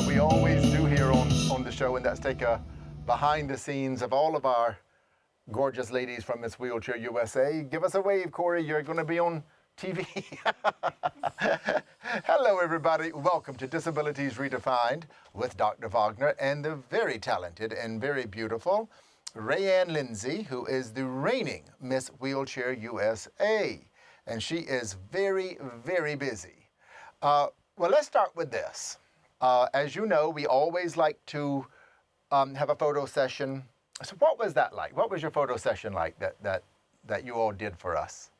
we always do here on the show, and that's take a behind the scenes of all of our gorgeous ladies from Miss Wheelchair USA. Give us a wave, Corey. You're going to be on TV. Hello, everybody. Welcome to Disabilities Redefined with Dr. Wagner and the very talented and very beautiful RaeAnne Lindsay, who is the reigning Miss Wheelchair USA. And she is very, very busy. Well, let's start with this. As you know, we always like to have a photo session. So what was that like? What was your photo session like that you all did for us?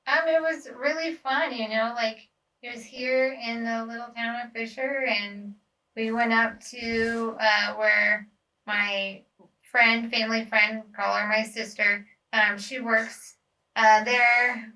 It was really fun, like it was here in the little town of Fisher, and we went up to where my family friend, call her my sister, she works there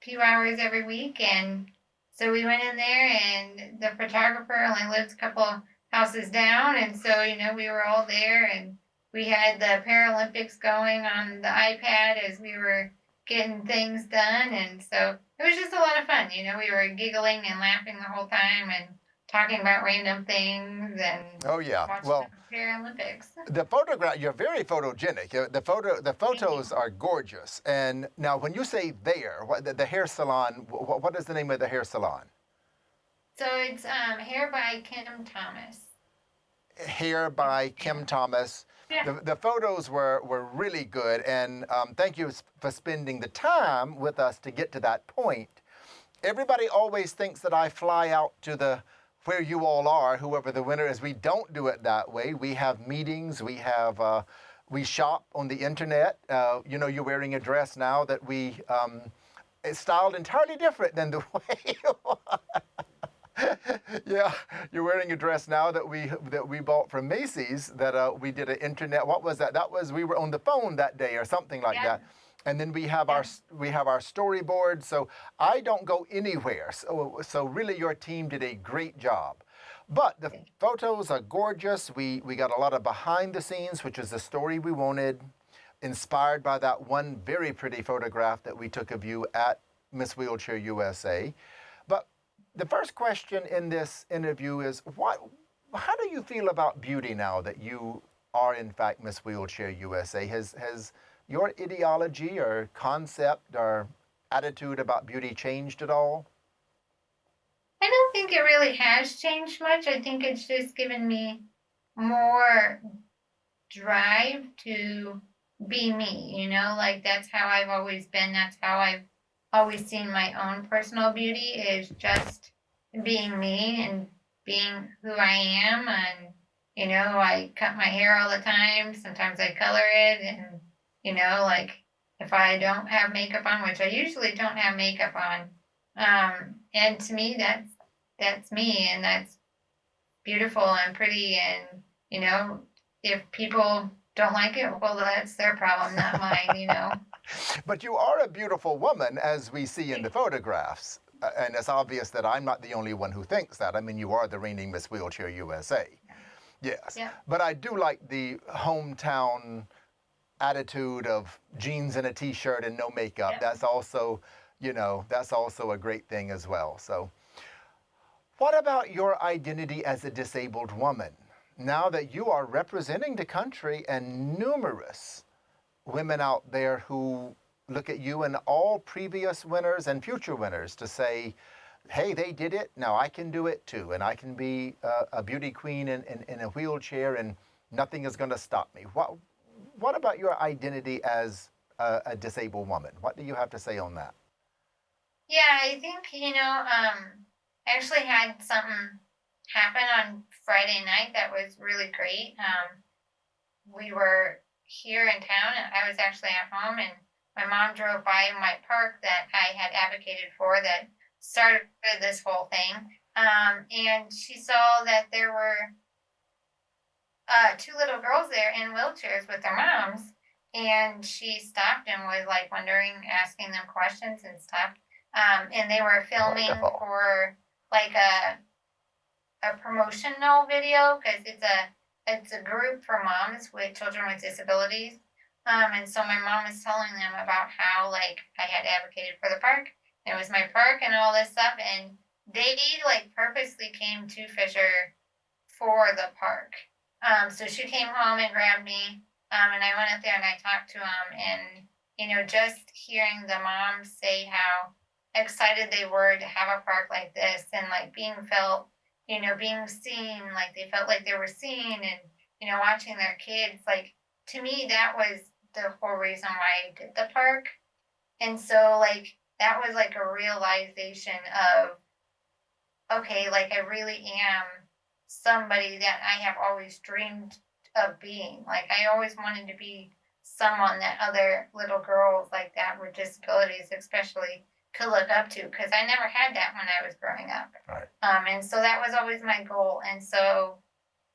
a few hours every week, and so we went in there, and the photographer only lives a couple houses down, and so we were all there, and we had the Paralympics going on the iPad as we were getting things done, and so it was just a lot of fun. We were giggling and laughing the whole time and talking about random things and watching the Paralympics. The photograph, you're very photogenic. The photos are gorgeous. And now when you say there, the hair salon, what is the name of the hair salon? So it's Hair by Kim Thomas. Hair by Kim Thomas. Yeah. The photos were really good, and thank you for spending the time with us to get to that point. Everybody always thinks that I fly out to where you all are, whoever the winner is. We don't do it that way. We have meetings. We shop on the internet. You're wearing a dress now that it's styled entirely different than the way Yeah, you're wearing a dress now that we bought from Macy's that we did an internet. What was that? We were on the phone that day or something like that. And then we have our storyboard. So I don't go anywhere. So really your team did a great job. But the photos are gorgeous. We got a lot of behind the scenes, which is the story we wanted, inspired by that one very pretty photograph that we took of you at Miss Wheelchair USA. But the first question in this interview is, how do you feel about beauty now that you are, in fact, Miss Wheelchair USA? Has your ideology or concept or attitude about beauty changed at all? I don't think it really has changed much. I think it's just given me more drive to be me, like that's how I've always been. That's how I've always seen my own personal beauty, is just being me and being who I am. And, I cut my hair all the time. Sometimes I color it. And, like if I don't have makeup on, which I usually don't have makeup on. And to me, that's me, and that's beautiful and pretty. And, if people don't like it, well, that's their problem, not mine, But you are a beautiful woman, as we see in the photographs. And it's obvious that I'm not the only one who thinks that. I mean, you are the reigning Miss Wheelchair USA. Yes. Yeah. But I do like the hometown attitude of jeans and a T-shirt and no makeup. Yeah. That's also a great thing as well. So what about your identity as a disabled woman? Now that you are representing the country and numerous women out there who look at you and all previous winners and future winners to say, hey, they did it, now I can do it too, and I can be a beauty queen in a wheelchair, and nothing is going to stop me. What about your identity as a disabled woman? What do you have to say on that? Yeah, I think, I actually had something happen on Friday night that was really great. We were here in town, and I was actually at home, and my mom drove by my park that I had advocated for that started this whole thing. And she saw that there were two little girls there in wheelchairs with their moms, and she stopped and was like wondering, asking them questions and stuff. And they were filming for like a promotional video, because it's a group for moms with children with disabilities. And so my mom was telling them about how like I had advocated for the park. It was my park and all this stuff, and they like purposely came to Fisher for the park. So she came home and grabbed me, and I went up there and I talked to them, and just hearing the moms say how excited they were to have a park like this, and like being seen, like they felt like they were seen, and watching their kids, like to me that was the whole reason why I did the park. And so like that was like a realization of, okay, like I really am somebody that I have always dreamed of being. Like I always wanted to be someone that other little girls like that with disabilities especially could look up to, because I never had that when I was growing up. Right. And so that was always my goal. And so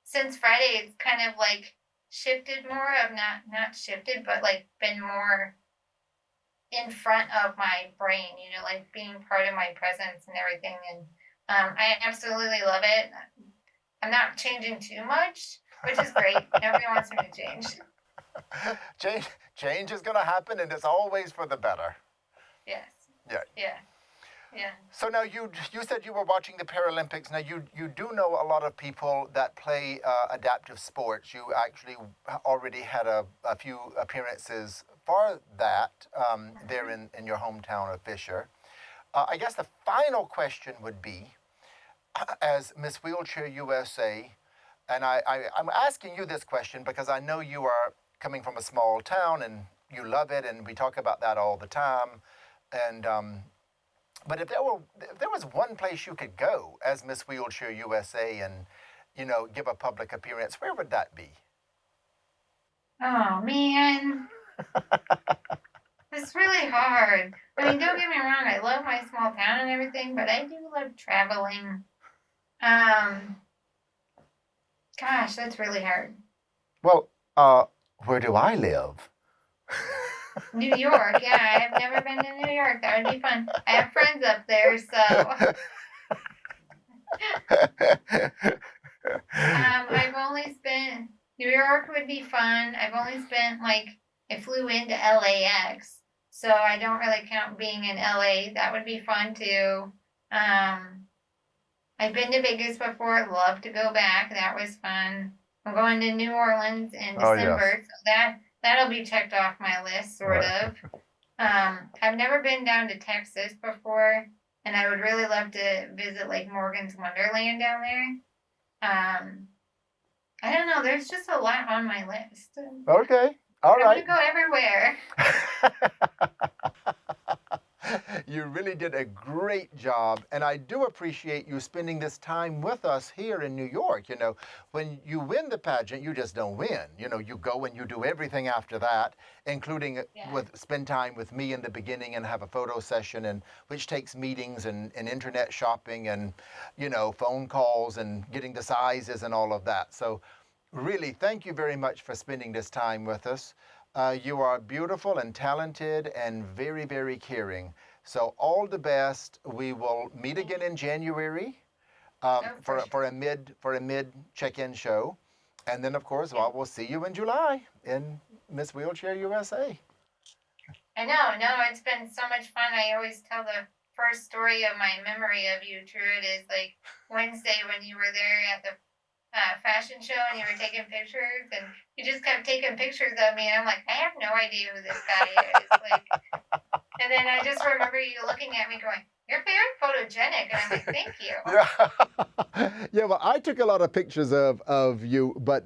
since Friday, it's kind of like shifted more of not shifted, but like been more in front of my brain, like being part of my presence and everything. And I absolutely love it. I'm not changing too much, which is great. Nobody wants me to change. Change is going to happen, and it's always for the better. Yes. Yeah. Yeah. So now you said you were watching the Paralympics. Now you do know a lot of people that play adaptive sports. You actually already had a few appearances for that there in your hometown of Fisher. I guess the final question would be, as Miss Wheelchair USA, and I'm asking you this question because I know you are coming from a small town and you love it, and we talk about that all the time. And but if there was one place you could go as Miss Wheelchair USA and give a public appearance, where would that be? Oh man. It's really hard. I mean, don't get me wrong, I love my small town and everything, but I do love traveling. Gosh, that's really hard. Well, where do I live? New York, yeah, I have never been to New York. That would be fun. I have friends up there, so. I've only spent, New York would be fun. I've only spent I flew into LAX, so I don't really count being in LA. That would be fun too. I've been to Vegas before. Love to go back. That was fun. I'm going to New Orleans in December, so that'll be checked off my list, sort of. I've never been down to Texas before, and I would really love to visit Morgan's Wonderland down there. I don't know. There's just a lot on my list. Okay. All right. I'm gonna go everywhere. You really did a great job, and I do appreciate you spending this time with us here in New York. When you win the pageant, you just don't win. You go and you do everything after that, including spend time with me in the beginning and have a photo session, and which takes meetings and internet shopping and phone calls and getting the sizes and all of that. So really, thank you very much for spending this time with us. You are beautiful and talented and very, very caring. So all the best. We will meet again in January for a mid check-in show, and then of course we'll see you in July in Miss Wheelchair USA. I know. No, it's been so much fun. I always tell the first story of my memory of you, Truett, is Wednesday when you were there at the fashion show and you were taking pictures, and you just kept taking pictures of me, and I'm like, I have no idea who this guy is. And then I just remember you looking at me going, you're very photogenic, and I'm like, thank you. Yeah, well, I took a lot of pictures of you, but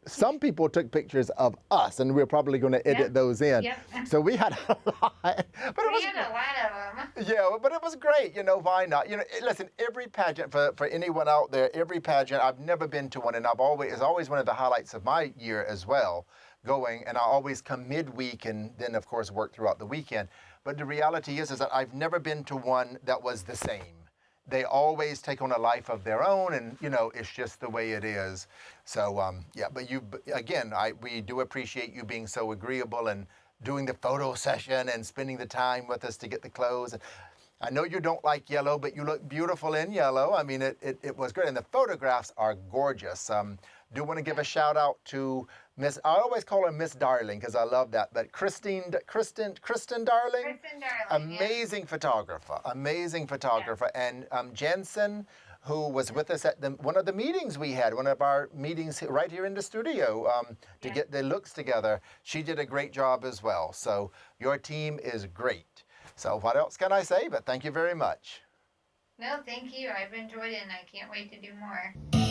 some people took pictures of us, and we're probably going to edit those in. Yep. So we had a lot. But we had a lot of them. Yeah, but it was great. Why not? Listen, every pageant, for anyone out there, every pageant, I've never been to one, and it's always one of the highlights of my year as well, going, and I always come midweek and then, of course, work throughout the weekend. But the reality is that I've never been to one that was the same. They always take on a life of their own, and it's just the way it is. So but we do appreciate you being so agreeable and doing the photo session and spending the time with us to get the clothes. I know you don't like yellow, but you look beautiful in yellow. I mean, it was great, and the photographs are gorgeous. Do want to give a shout out to Miss, I always call her Miss Darling because I love that, but Kristen Darling? Kristen Darling. Amazing photographer, and Jensen, who was with us at one of the meetings we had, one of our meetings right here in the studio to get the looks together. She did a great job as well. So your team is great. So what else can I say? But thank you very much. No, thank you. I've enjoyed it and I can't wait to do more.